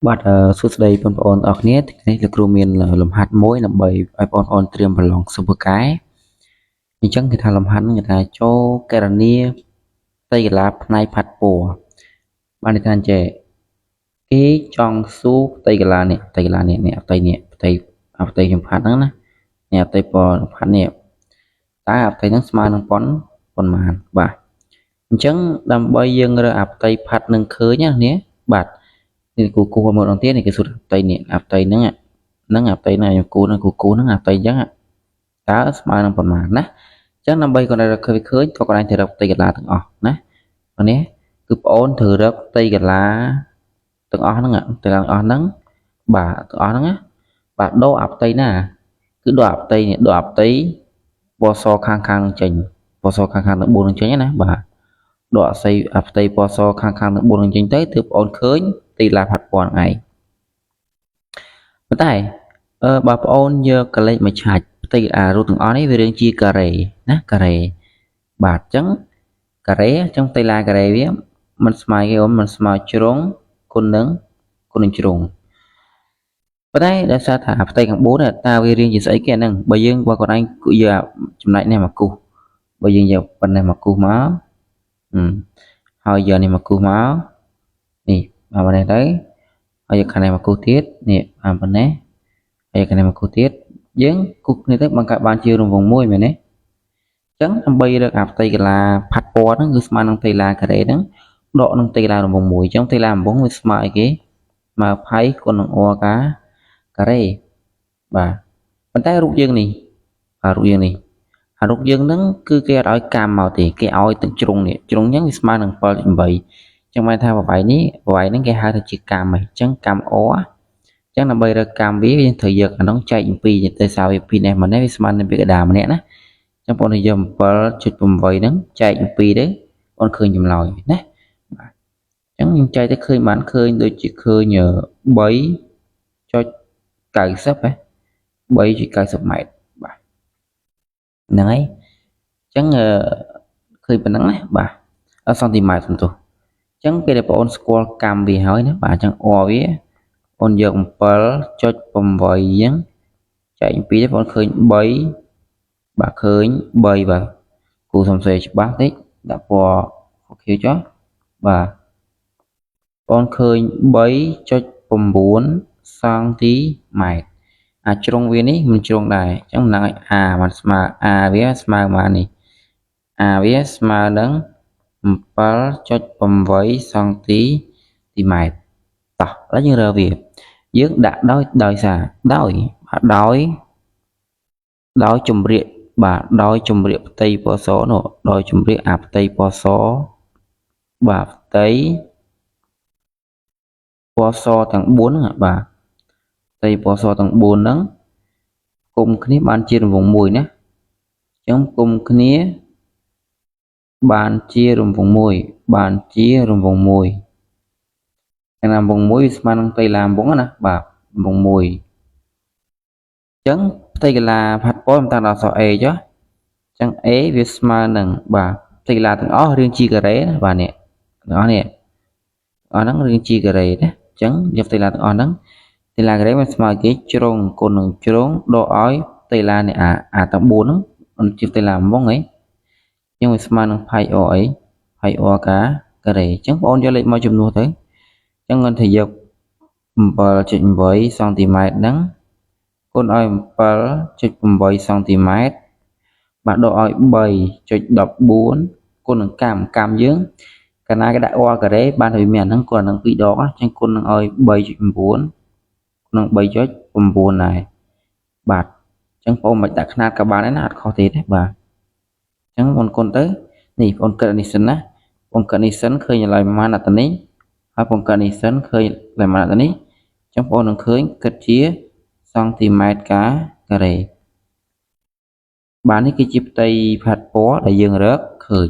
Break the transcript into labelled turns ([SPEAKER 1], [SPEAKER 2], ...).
[SPEAKER 1] បាទសួស្តីបងប្អូនអរគ្នានេះលោកគ្រូមានលំហាត់មួយដើម្បីឲ្យបងប្អូនត្រៀមប្រឡងស៊ុបកែអញ្ចឹងគេថាលំហាត់ហ្នឹងគេថាចូលកេរនីផ្ទៃកន្លាផ្នែកផាត់ពណ៌បានន័យថាអញ្ចេះគេចង់ស៊ូផ្ទៃកន្លានេះផ្ទៃកន្លានេះនេះផ្ទៃខ្ញុំផាត់ហ្នឹងណានេះផ្ទៃពណ៌ផាត់នេះតើផ្ទៃហ្នឹងស្មើនឹងប៉ុន្មានបាទអញ្ចឹងដើម្បីយើងរើអាផ្ទៃផាត់នឹងឃើញណានេះបាទនេះគូមកដល់ទៀតនេះគេសួរផ្ទៃនេះអាផ្ទៃហ្នឹងអាផ្ទៃហ្នឹងខ្ញុំគូហ្នឹងអាផ្ទៃអញ្ចឹងតើស្មើនឹងប៉ុន្មានណាអញ្ចឹងដើម្បីគាត់រកឃើញក៏គាត់អាចទៅរកផ្ទៃកន្លាទាំងអស់ណានេះគឺប្អូនត្រូវរកផ្ទៃកន្លាទាំងអស់ហ្នឹងទាំងអស់ហ្នឹងបាទទាំងអស់ហ្នឹងណាបាទដូរអាផ្ទៃណាគឺដូរអាផ្ទៃនេះដូរអាផ្ទៃពណ៌សខាងចេញពណ៌សខាងទាំង4នឹងចេញណាបាទដកអាផ្ទៃពណ៌សខាងនឹង4នឹងចេញទៅទើបបងឃើញទីឡាផាត់ពណ៌ឯងប៉ុន្តែបើបងអូនយកកលេសមកឆាច់ផ្ទៃរូបទាំងអស់នេះវារាងជាការ៉េណាការ៉េបាទអញ្ចឹងការ៉េអញ្ចឹងផ្ទៃឡាការ៉េវាមិនស្មើគេអូនមិនស្មើជ្រុងគុណនឹងជ្រុងប៉ុន្តែដោយសារថាផ្ទៃខាង4តើវារាងជាស្អីគេអាហ្នឹងបើគាត់ឯងយកចំណែកនេះមកគូសបើយើងយកប៉ុណ្ណេះមកគូសមកហើយយកនេះមកគូសមកនេះមកប៉ុណ្ណេះទៅហើយយកខាងនេះមកគូសទៀតនេះតាមប៉ុណ្ណេះហើយយកខាងនេះមកគូសទៀតយើងគូសគ្នាទៅបង្កើតបានជារង្វង់មួយមែនទេអញ្ចឹងដើម្បីរកអាផ្ទៃកន្លាផាត់ពណ៌ហ្នឹងគឺស្មើនឹងផ្ទៃឡាការ៉េហ្នឹងដកនឹងផ្ទៃឡារង្វង់មួយអញ្ចឹងផ្ទៃឡារង្វង់វាស្មើអីគេស្មើផៃគុណនឹងអការ៉េបាទប៉ុន្តែរូបយើងនេះរូបយើងហ្នឹងគឺគេអត់ឲ្យកម្មមកទេគេឲ្យទាំងជ្រុងនេះជ្រុងអញ្ចឹងវាស្មើនឹង7.8អញ្ចឹងបានថាបបាយហ្នឹងគេហៅថាជាកម្មអញ្ចឹងកម្មអអញ្ចឹងដើម្បីរកកម្មវាយើងត្រូវយកអានោះចែកអំពីទៅសារវា2នេះម្នាក់វាស្មើនឹងវាកដាម្នាក់ណាអញ្ចឹងបងយក 7.8 ហ្នឹងចែកអំពីទៅបងឃើញចម្លើយណាបាទអញ្ចឹងយើងចែកទៅឃើញបានឃើញដូចជាឃើញ3.90 3.90 ម៉ែត្របាទហ្នឹងហើយអញ្ចឹងឃើញប៉ុណ្ណឹងណាបាទសង់ទីម៉ែត្រសំទោសអញ្ចឹងពេលដែលបងអូនស្គាល់កម្មវាហើយណាបាទអញ្ចឹងអវាបងយក 7.8 អញ្ចឹងចែកអំពីទៅបងឃើញ3បាទឃើញ3បាទគូសំសេរច្បាស់តិចដាក់ពណ៌ខៀវចុះបាទបងឃើញ 3.9 សង់ទីម៉ែត្រអាចជ្រុងវានេះមិនជ្រុងដែរអញ្ចឹងហ្នឹងឲ្យ a បានស្មើ a វាស្មើប៉ុន្មាននេះ a វាស្មើនឹង 7.8 សង់ទីម៉ែត្រតោះឥឡូវយើងរើវាយើងដាក់ដោយសារដោយជំរាកបាទដោយជំរាកផ្ទៃពណ៌សនោះដោយជំរាកអាផ្ទៃពណ៌សបាទផ្ទៃពណ៌សទាំង4ហ្នឹងបាទផ្ទៃពណ៌សទាំង4ហ្នឹងគុំគ្នាបានជារង្វង់មួយណាអញ្ចឹងគុំគ្នាបានជារង្វង់មួយខាងរង្វង់មួយវាស្មើនឹងផ្ទៃឡារង្វង់ណាបាទរង្វង់មួយអញ្ចឹងផ្ទៃកន្លាផាត់ពណ៌តាមដល់អក្សរ A ចុះអញ្ចឹង A វាស្មើនឹងបាទផ្ទៃកន្លាទាំងអស់រាងជាការ៉េណាបាទនេះទាំងអស់នេះអស់ហ្នឹងរាងជាការ៉េណាអញ្ចឹងយកផ្ទៃឡាទាំងអស់ហ្នឹងផ្ទៃឡាការ៉េវាស្មើគេជ្រុងគុណនឹងជ្រុងដកឲ្យផ្ទៃឡានេះអាទាំង4ហ្នឹងជាផ្ទៃឡារង្វង់ហីអញ្ចឹងវាស្មើនឹងផៃអអីផៃអការ៉េអញ្ចឹងបងអូនយកលេខមកចំនួនទៅអញ្ចឹងគាត់ថាយក 7.8 សង់ទីម៉ែត្រហ្នឹងគុណឲ្យ 7.8 សង់ទីម៉ែត្របាទដកឲ្យ 3.14 គុណនឹងកម្មយើងកាលណាគេដាក់អការ៉េបានតែវាមានអាហ្នឹងគុណនឹង2ដងអញ្ចឹងគុណនឹងឲ្យ 3.9 គុណនឹង 3.9 ដែរបាទអញ្ចឹងបងមិនដាក់ຂະຫນាតក៏បានដែរណាអត់ខុសទេបាទអញ្ចឹងបងគុណទៅនេះបងគិតនេះសិនណាបងគិតនេះសិនឃើញឡើយប្រហែលអាទៅនេះហើយបងគិតនេះសិនឃើញឡើយប្រហែលអាទៅនេះអញ្ចឹងបងនឹងឃើញគិតជាសង់ទីម៉ែត្រការ៉េបាទនេះគឺជាផ្ទៃផាត់ពណ៌ដែលយើងរកឃើញ